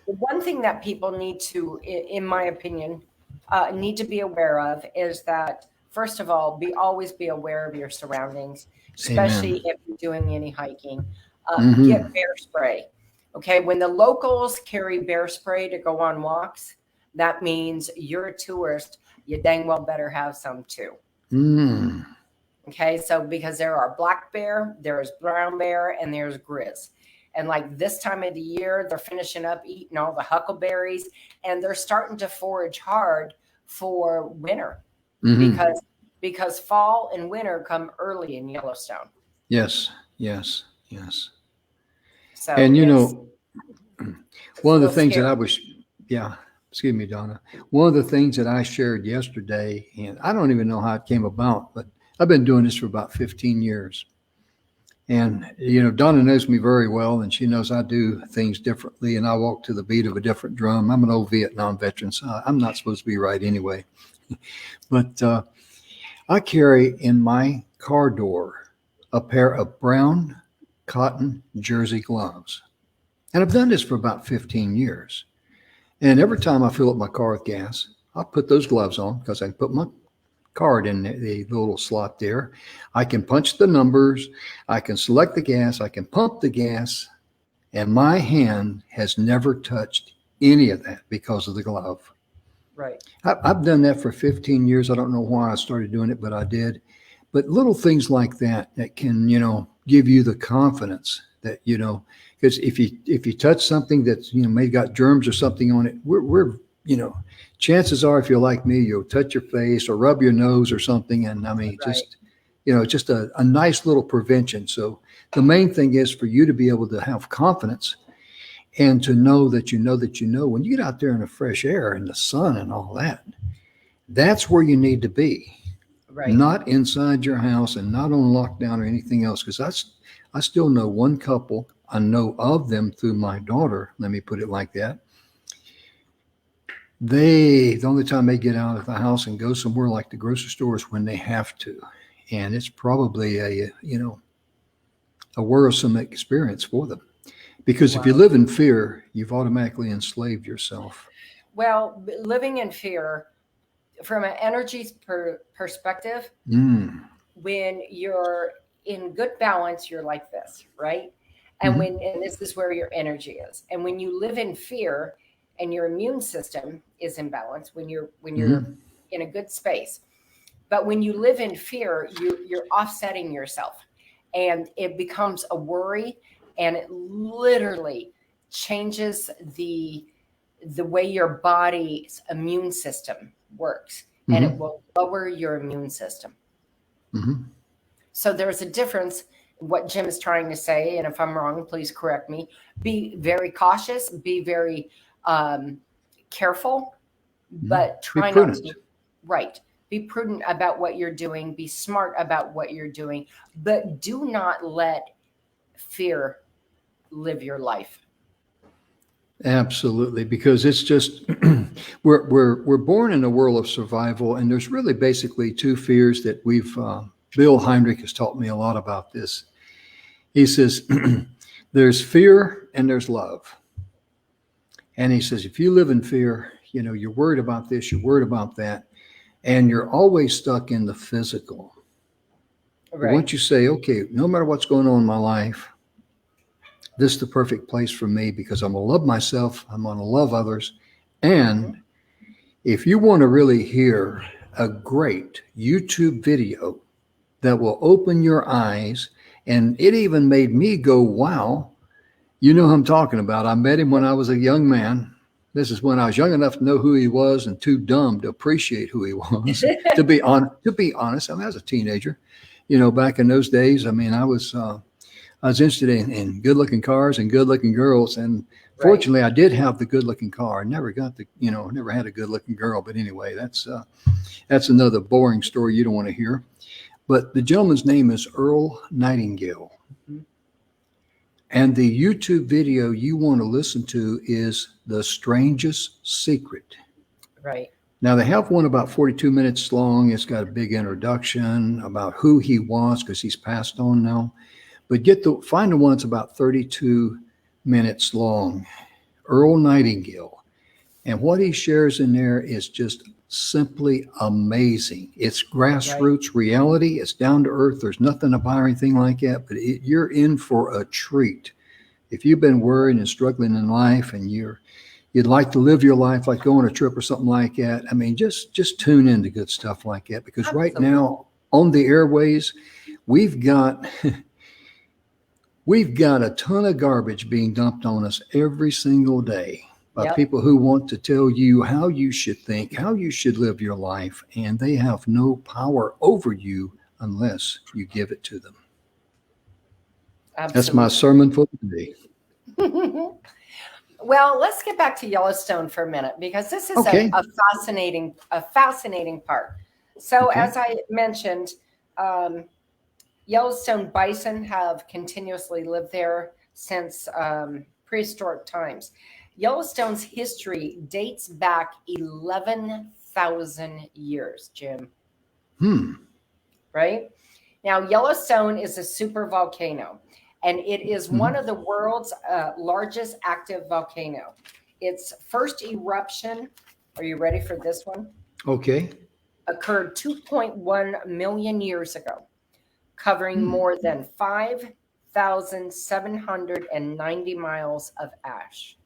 The one thing that people need to, in my opinion, need to be aware of is that, first of all, always be aware of your surroundings, especially if you're doing any hiking. Get bear spray. Okay, when the locals carry bear spray to go on walks, that means you're a tourist. You dang well better have some too. Okay, so because there are black bear, there's brown bear, and there's grizz. And like this time of the year, they're finishing up eating all the huckleberries, and they're starting to forage hard for winter because fall and winter come early in Yellowstone. Yes, yes, yes. So and you know, one of the things scary. that I was, excuse me, Donna. One of the things that I shared yesterday, and I don't even know how it came about, but I've been doing this for about 15 years. And, you know, Donna knows me very well, and she knows I do things differently, and I walk to the beat of a different drum. I'm an old Vietnam veteran, so I'm not supposed to be right anyway. But I carry in my car door a pair of brown cotton jersey gloves. And I've done this for about 15 years. And every time I fill up my car with gas, I'll put those gloves on because I can put my card in the little slot there. I can punch the numbers. I can select the gas. I can pump the gas. And my hand has never touched any of that because of the glove. Right. I've done that for 15 years. I don't know why I started doing it, but I did. But little things like that can, you know, give you the confidence that, you know, because if you touch something that's, you know, maybe got germs or something on it, we're you know, chances are if you're like me, you'll touch your face or rub your nose or something. And I mean, just, you know, just a nice little prevention. So the main thing is for you to be able to have confidence and to know that you know when you get out there in the fresh air and the sun and all that, that's where you need to be. Right. not inside your house and not on lockdown or anything else. Because I still know one couple. I know of them through my daughter. Let me put it like that. The only time they get out of the house and go somewhere like the grocery store is when they have to. And it's probably a worrisome experience for them. Because if you Wow. live in fear, you've automatically enslaved yourself. Well, living in fear from an energy perspective, Mm. when you're in good balance, you're like this, right? Hmm. And this is where your energy is. And when you live in fear and your immune system is in balance, when you're Hmm. in a good space. But when you live in fear, you're offsetting yourself, and it becomes a worry, and it literally changes the way your body's immune system works, and it Hmm. will lower your immune system. Hmm. So there's a difference in what Jim is trying to say, and if I'm wrong, please correct me. Be very cautious, be very um, careful, Hmm. but Be try not prudent. to. Right. Be prudent about what you're doing. Be smart about what you're doing, but do not let fear live your life. Absolutely, because it's just we're born in a world of survival, and there's really basically two fears that we've. Bill Heinrich has taught me a lot about this. He says there's fear and there's love, and he says if you live in fear, you're worried about this, you're worried about that, and you're always stuck in the physical. But Right. once you say, okay, no matter what's going on in my life, this is the perfect place for me because I'm going to love myself, I'm going to love others. Hmm. And if you want to really hear a great YouTube video that will open your eyes, and it even made me go, wow, you know who I'm talking about. I met him when I was a young man. This is when I was young enough to know who he was and too dumb to appreciate who he was. To be honest, I mean, I was a teenager. Back in those days, I mean, I was interested in good looking cars and good looking girls. And Right. fortunately, I did have the good looking car. I never got never had a good looking girl. But anyway, that's another boring story you don't want to hear. But the gentleman's name is Earl Nightingale. Mhm. And the YouTube video you want to listen to is The Strangest Secret. Right. Now, they have one about 42 minutes long. It's got a big introduction about who he was because he's passed on now. But find the one that's about 32 minutes long. Earl Nightingale. And what he shares in there is just simply amazing. It's Right. grassroots reality. It's down to earth. There's nothing to buy or anything like that, but you're in for a treat. If you've been worried and struggling in life and you'd like to live your life like go on a trip or something like that, I mean, just tune into good stuff like that because right Absolutely. now on the airways, we've got we've got a ton of garbage being dumped on us every single day by Yep. people who want to tell you how you should think, how you should live your life, and they have no power over you unless you give it to them. That's my Absolutely. sermon for today. Well, let's get back to Yellowstone for a minute because this is a, Okay. a fascinating part. So, Okay. as I mentioned, um, Yellowstone bison have continuously lived there since prehistoric times. Yellowstone's history dates back 11,000 years, Jim, Hmm. right? Now, Yellowstone is a super volcano, and it is one Hmm. of the world's largest active volcano. Its first eruption, are you ready for this one? Okay. Occurred 2.1 million years ago, covering Hmm. more than 5,790 miles of ash.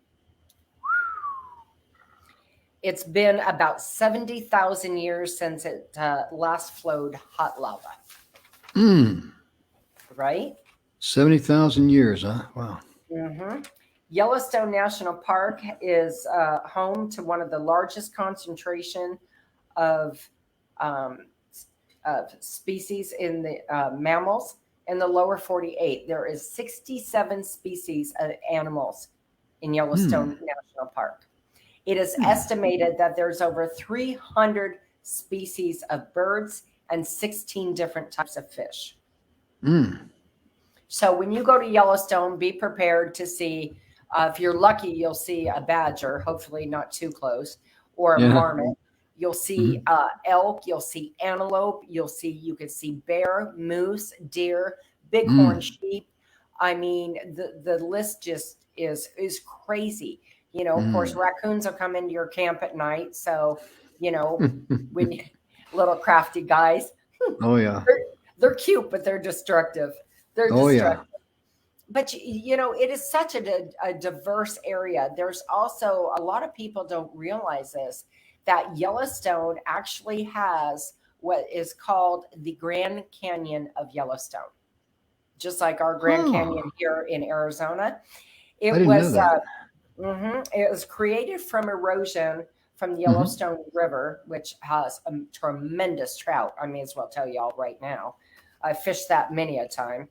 It's been about 70,000 years since it last flowed hot lava, Hmm. right? 70,000 years, huh? Wow. Hmm. Yellowstone National Park is home to one of the largest concentration of, um, of species in the mammals in the lower 48. There is 67 species of animals in Hmm. Yellowstone National Park. It is Hmm. estimated that there's over 300 species of birds and 16 different types of fish. Mm. So when you go to Yellowstone, be prepared to see, if you're lucky, you'll see a badger, hopefully not too close, or a Yeah. marmot. You'll see Mhm. elk, you'll see antelope, you can see bear, moose, deer, bighorn Mm. sheep. I mean, the list just is crazy. You know, of course, Mm. raccoons will come into your camp at night. So, you know, when little crafty guys, Oh yeah. they're cute, but they're destructive. They're Oh yeah. destructive. But you know, it is such a diverse area. There's also a lot of people don't realize this, that Yellowstone actually has what is called the Grand Canyon of Yellowstone, just like our Grand Huh. Canyon here in Arizona. I It didn't know was that. it was created from erosion from the Hmm. Yellowstone River, which has a tremendous trout. I may as well tell you all right now. I fished that many a time,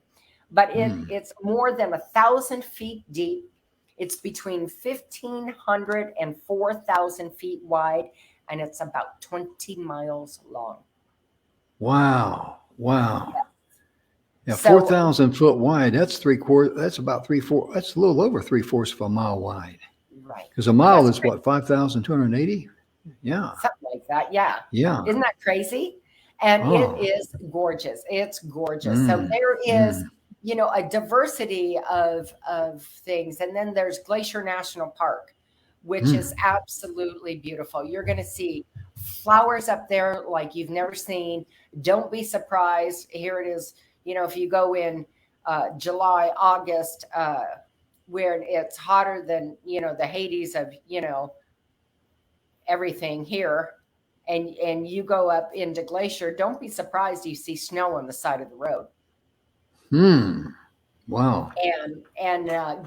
but Mm. it's more than 1,000 feet deep. It's between 1,500 and 4,000 feet wide, and it's about 20 miles long. Wow. Wow. Yeah, So 4,000 foot wide. That's three quarter. That's about three four. That's a little over 3/4 of a mile wide. right, Because a mile that's is crazy. what, 5,280? Yeah. Something like that. Yeah. Yeah. Isn't that crazy? And it Oh. is gorgeous. It's gorgeous. So Mm. there is, Mm. you know, a diversity of things. And then there's Glacier National Park, which is Mm. absolutely beautiful. You're going to see flowers up there like you've never seen. Don't be surprised. Here it is. You know, if you go in July, August, where it's hotter than, you know, the Hades of, you know, everything here, and you go up into Glacier, don't be surprised you see snow on the side of the road. Mm. Wow. And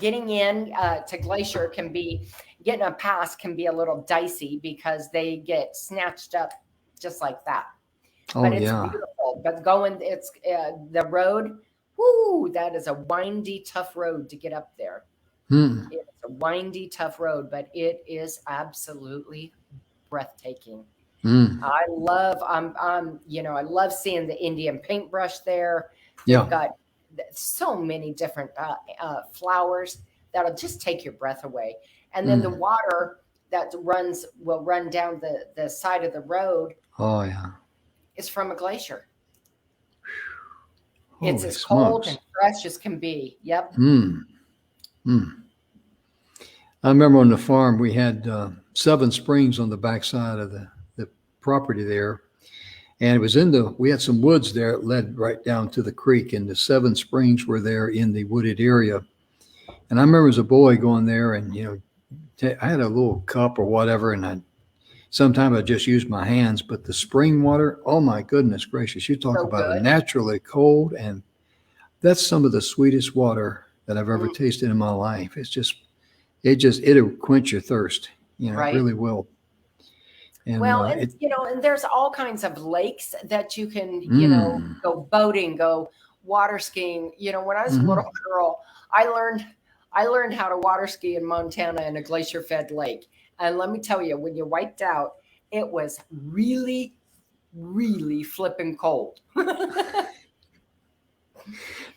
getting in to Glacier can be, getting a pass can be a little dicey because they get snatched up just like that. Oh But it's yeah. beautiful. But going, it's the road. Whoo, that is a windy, tough road to get up there. Mm. It's a windy, tough road, but it is absolutely breathtaking. Mm. You know, I love seeing the Indian paintbrush there. They've Yeah. got so many different flowers that'll just take your breath away. And then the Mm. water that will run down the side of the road Oh yeah. is from a glacier. It's Holy as cold and smokes. fresh as can be. Yep. Mm. Mm. I remember on the farm we had 7 springs on the backside of the property there. And it was we had some woods there that led right down to the creek, and the 7 springs were there in the wooded area. And I remember as a boy going there, and I had a little cup or whatever, and sometimes I just used my hands. But the spring water, oh my goodness gracious! You talk So about a good. naturally cold, and that's some of the sweetest water that I've ever Mm, tasted in my life. It'll quench your thirst. It right. really will. And Well, and you know, and there's all kinds of lakes that you can, you know, mm, go boating, go water skiing. You know, when I was a little mhm. girl, I learned I learned how to water ski in Montana in a glacier-fed lake. And let me tell you, when you wiped out, it was really, really flipping cold.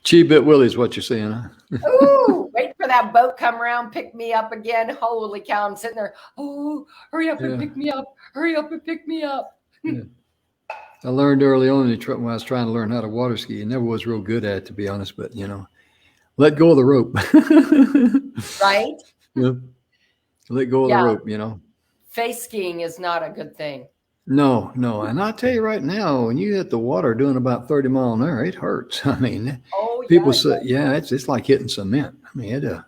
Cheap Bit Willie is what you're saying, huh? Ooh, wait for that boat come around, pick me up again. Holy cow, I'm sitting there. Oh, hurry up and Yeah, pick me up. Hurry up and pick me up. yeah. I learned early on when I was trying to learn how to water ski. I never was real good at it, to be honest, but let go of the rope. Right? Yeah, let go of the Yeah. rope. Face skiing is not a good thing. No, no. And I'll tell you right now, when you hit the water doing about 30 miles an hour, it hurts. I mean, Oh, yeah, people it say, does. yeah, it's like hitting cement. I mean, Yeah,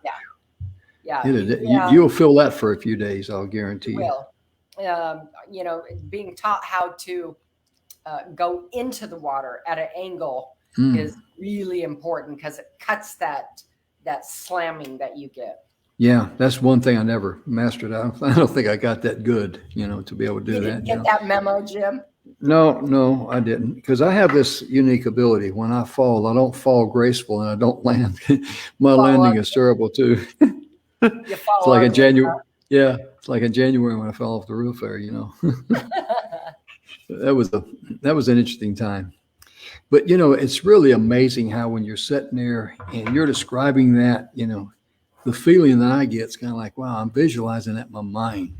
yeah, yeah, you'll feel that for a few days, I'll guarantee you you. will. You know, being taught how to go into the water at an angle Mm. is really important because it cuts that slamming that you get. Yeah, that's one thing I never mastered. I don't think I got that good, to be able to do You that. didn't get that memo, Jim? No, no, I didn't, because I have this unique ability. When I fall, I don't fall graceful, and I don't land. My Fall landing ugly. is terrible too. You It's fall like in ugly. January. Yeah, it's like in January when I fell off the roof there. Huh? that was an interesting time. But it's really amazing how when you're sitting there and you're describing that, the feeling that I get is kind of like, wow, I'm visualizing that in my mind.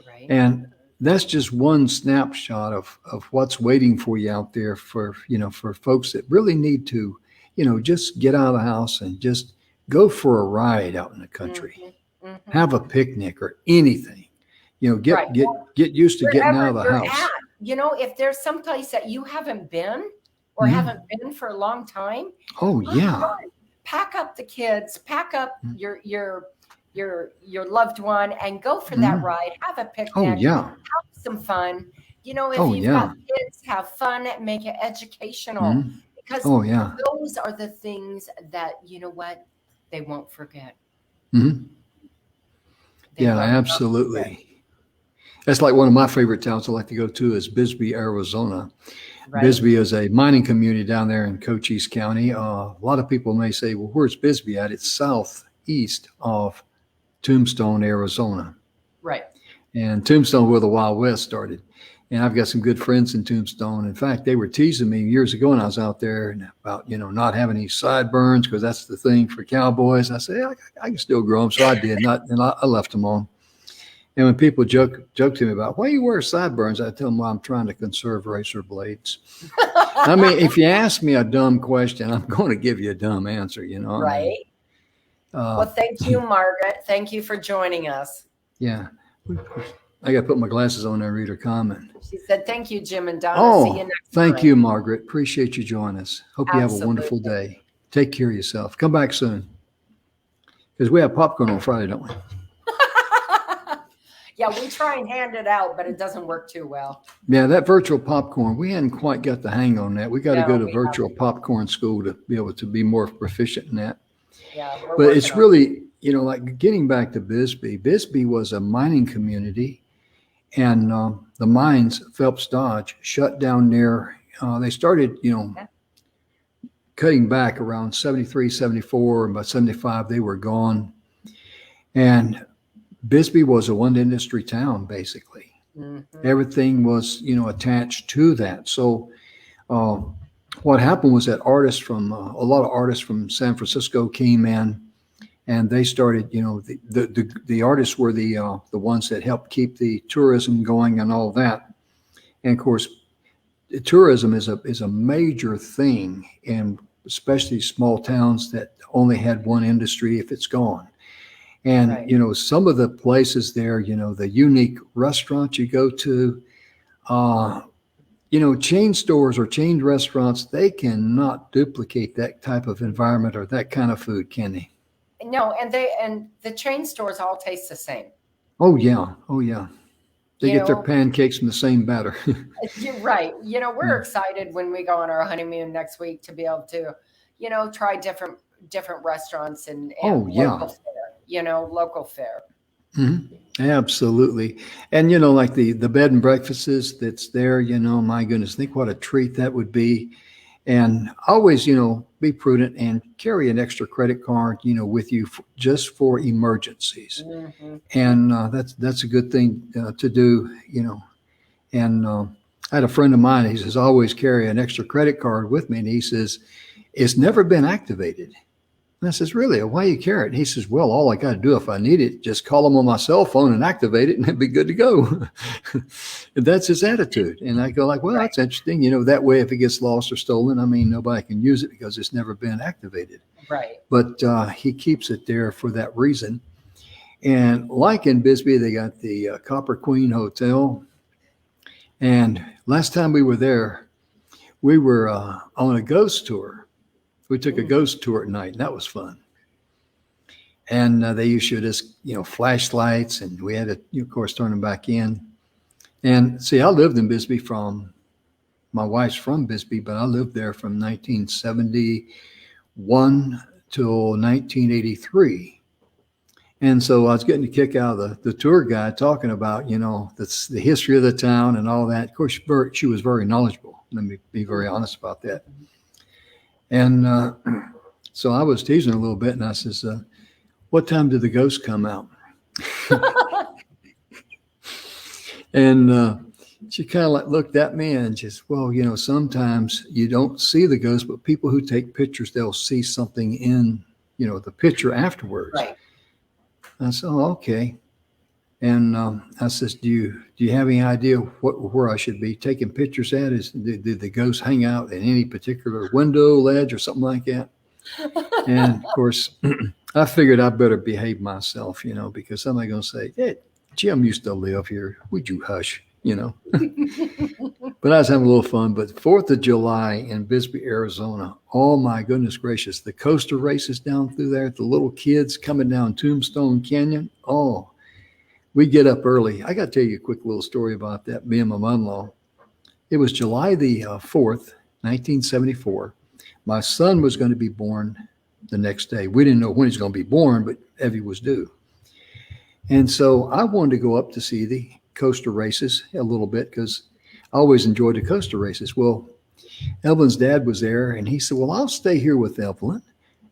Right. And that's just one snapshot of what's waiting for you out there for folks that really need to, just get out of the house and just go for a ride out in the country, have a picnic or anything, get used to getting out of the house. If there's some place that you haven't been or haven't been for a long time. Oh yeah. Pack up the kids, pack up your loved one and go for that ride. Have a picnic. Oh yeah. Have some fun. If you've got kids, have fun, make it educational. Because those are the things that, they won't forget. Yeah, absolutely. That's like one of my favorite towns I like to go to is Bisbee, Arizona. Right. Bisbee is a mining community down there in Cochise County. A lot of people may say, well, where's Bisbee at? It's southeast of Tombstone, Arizona. Right. And Tombstone, where the Wild West started. And I've got some good friends in Tombstone. In fact, they were teasing me years ago when I was out there about, not having any sideburns because that's the thing for cowboys. I said, yeah, I can still grow them. So I did. And I left them on. And when people joke to me about, why you wear sideburns, I tell them, well, I'm trying to conserve razor blades. I mean, if you ask me a dumb question, I'm going to give you a dumb answer, Right. Well, thank you, Margaret. Thank you for joining us. Yeah. I got to put my glasses on and read her comment. She said, thank you, Jim and Donna. Oh, see you next thank time. you, Margaret. Appreciate you joining us. Hope you have a wonderful day. Take care of yourself. Come back soon. Because we have popcorn on Friday, don't we? Yeah, we try and hand it out, but it doesn't work too well. Yeah, that virtual popcorn, we hadn't quite got the hang on that. We got to go to virtual popcorn school to be able to be more proficient in that. Yeah, but it's really, like getting back to Bisbee. Bisbee was a mining community, and the mines, Phelps Dodge, shut down there. They started, cutting back around 73, 74, and by 75, they were gone. And Bisbee was a one industry town, basically. Everything was, attached to that. So what happened was that artists from, a lot of artists from San Francisco came in and they started, the artists were the ones that helped keep the tourism going and all that. And of course, tourism is a major thing in especially small towns that only had one industry if it's gone. And, right. Some of the places there, the unique restaurants you go to, chain stores or chain restaurants, they cannot duplicate that type of environment or that kind of food, can they? No, and the chain stores all taste the same. Oh, yeah. Oh, yeah. They get their pancakes from the same batter. You're right. We're excited when we go on our honeymoon next week to be able to, try different restaurants and local fare, local fare. Mm-hmm. Absolutely. And, like the bed and breakfasts that's there, my goodness, think what a treat that would be. And always, be prudent and carry an extra credit card, with you just for emergencies. Mm-hmm. And that's a good thing to do, And I had a friend of mine, he says, always carry an extra credit card with me. And he says, it's never been activated. And I says, really? Why you carry it? And he says, well, all I got to do if I need it, just call them on my cell phone and activate it and it'd be good to go. And that's his attitude. And I go like, well, that's interesting. That way, if it gets lost or stolen, nobody can use it because it's never been activated. Right. But he keeps it there for that reason. And like in Bisbee, they got the Copper Queen Hotel. And last time we were there, we were on a ghost tour. We took a ghost tour at night, and that was fun. And they issued us, flashlights, and we had to, of course, turn them back in. And see, I lived in Bisbee my wife's from Bisbee, but I lived there from 1971 till 1983. And so I was getting a kick out of the tour guide talking about, the history of the town and all that. Of course, she was very knowledgeable. Let me be very honest about that. And so I was teasing a little bit, and I says, what time did the ghost come out? And she kind of like looked at me and just, well, sometimes you don't see the ghost, but people who take pictures, they'll see something in, the picture afterwards. Right. I said, oh, okay. And I says, do you have any idea where I should be taking pictures at? Did the ghost hang out in any particular window ledge or something like that? And of course, I figured I better behave myself, because somebody's going to say, hey, Jim used to live here. Would you hush, But I was having a little fun. But 4th of July in Bisbee, Arizona, oh my goodness gracious, the coaster races down through there, the little kids coming down Tombstone Canyon. Oh, we get up early. I got to tell you a quick little story about that, me and my mother-in-law. It was July the 4th, 1974. My son was going to be born the next day. We didn't know when he's going to be born, but Evie was due. And so I wanted to go up to see the coaster races a little bit because I always enjoyed the coaster races. Well, Evelyn's dad was there, and he said, well, I'll stay here with Evelyn.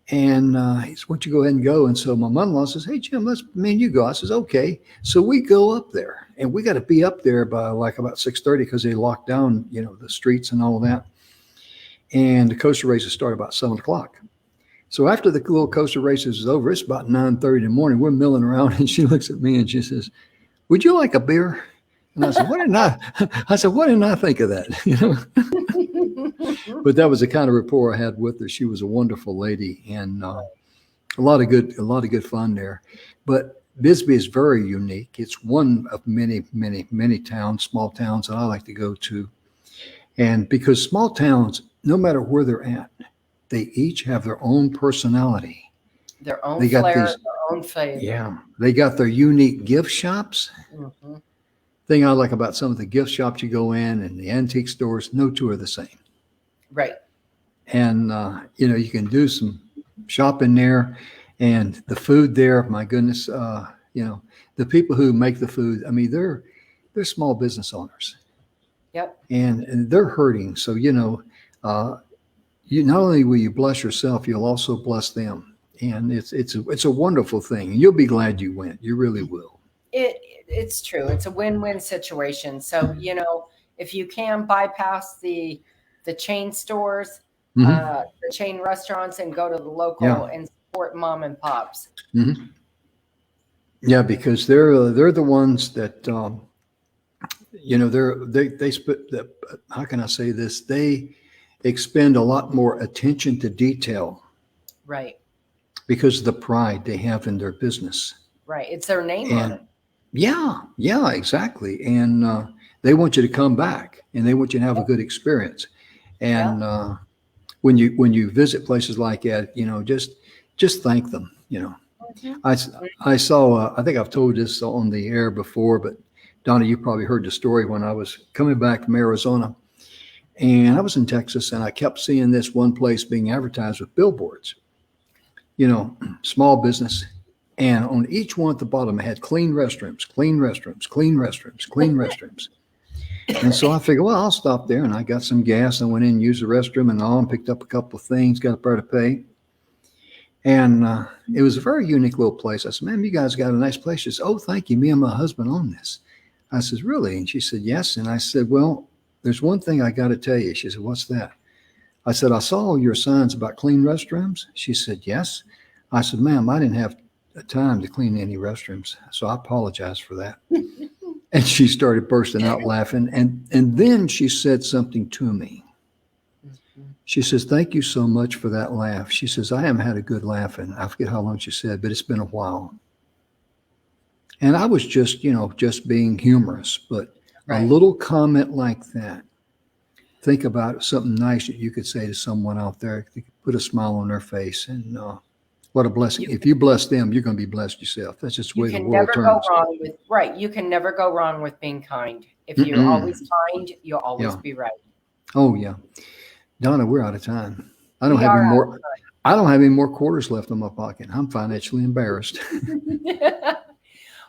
And he said, why don't you go ahead and go? And so my mother-in-law says, hey, Jim, me and you go. I says, okay. So we go up there, and we got to be up there by like about 6:30 because they locked down, the streets and all that. And the coaster races start about 7 o'clock. So after the little coaster races is over, it's about 9:30 in the morning. We're milling around, and she looks at me and she says, would you like a beer? And I said, what didn't I think of that? But that was the kind of rapport I had with her. She was a wonderful lady, and a lot of good fun there. But Bisbee is very unique. It's one of many, many, many towns, small towns that I like to go to. And because small towns, no matter where they're at, they each have their own personality. Their own flair, their own flavor. Yeah. They got their unique gift shops. Mm-hmm. Thing I like about some of the gift shops you go in and the antique stores, no two are the same. Right. And, you can do some shopping there, and the food there, my goodness, the people who make the food, I mean, they're small business owners. Yep. And they're hurting. So, you not only will you bless yourself, you'll also bless them. And it's a wonderful thing. You'll be glad you went. You really will. It's true. It's a win-win situation. So, if you can bypass the chain stores, the chain restaurants, and go to the local and support mom and pops. Mm-hmm. Yeah, because they're the ones that, they split the, how can I say this? They expend a lot more attention to detail. Right. Because of the pride they have in their business. Right. It's their name on it. Yeah, exactly. And they want you to come back, and they want you to have a good experience. And when you visit places like that, just thank them. I saw. I think I've told this on the air before, but Donna, you probably heard the story when I was coming back from Arizona, and I was in Texas, and I kept seeing this one place being advertised with billboards. Small business. And on each one at the bottom, I had clean restrooms, clean restrooms, clean restrooms, clean restrooms. And so I figured, well, I'll stop there. And I got some gas. I went in and used the restroom and all, and picked up a couple of things, got up there to pay. And it was a very unique little place. I said, ma'am, you guys got a nice place. She said, oh, thank you. Me and my husband own this. I said, really? And she said, yes. And I said, well, there's one thing I got to tell you. She said, what's that? I said, I saw your signs about clean restrooms. She said, yes. I said, ma'am, I didn't have time to clean any restrooms, so I apologize for that. And she started bursting out laughing, and then she said something to me. She says, thank you so much for that laugh. She says, I haven't had a good laugh, and I forget how long she said, but it's been a while. And I was just being humorous, but a little comment like that, think about something nice that you could say to someone out there, that could put a smile on their face, and what a blessing. If you bless them, you're going to be blessed yourself. That's just the way the world turns. You can never go wrong with being kind. If you're always kind, you'll always be right. Oh, yeah. Donna, we're out of time. I don't have any more quarters left in my pocket. I'm financially embarrassed.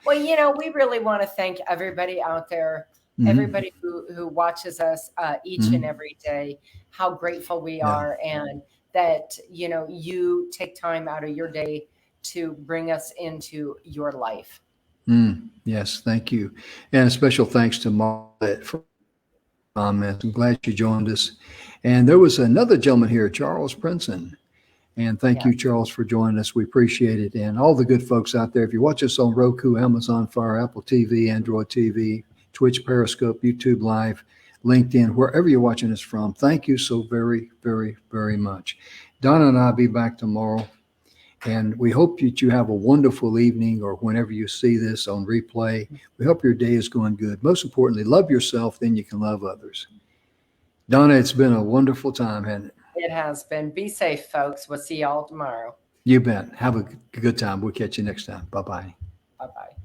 Well, we really want to thank everybody out there, everybody who watches us each and every day, how grateful we are. And that, you take time out of your day to bring us into your life. Yes, thank you. And a special thanks to Marlette for comments. I'm glad you joined us. And there was another gentleman here, Charles Princeton. And thank you, Charles, for joining us. We appreciate it. And all the good folks out there, if you watch us on Roku, Amazon Fire, Apple TV, Android TV, Twitch, Periscope, YouTube Live, LinkedIn, wherever you're watching us from, thank you so very, very, very much. Donna and I will be back tomorrow. And we hope that you have a wonderful evening, or whenever you see this on replay. We hope your day is going good. Most importantly, love yourself, then you can love others. Donna, it's been a wonderful time, hasn't it? It has been. Be safe, folks. We'll see y'all tomorrow. You bet. Have a good time. We'll catch you next time. Bye-bye. Bye-bye.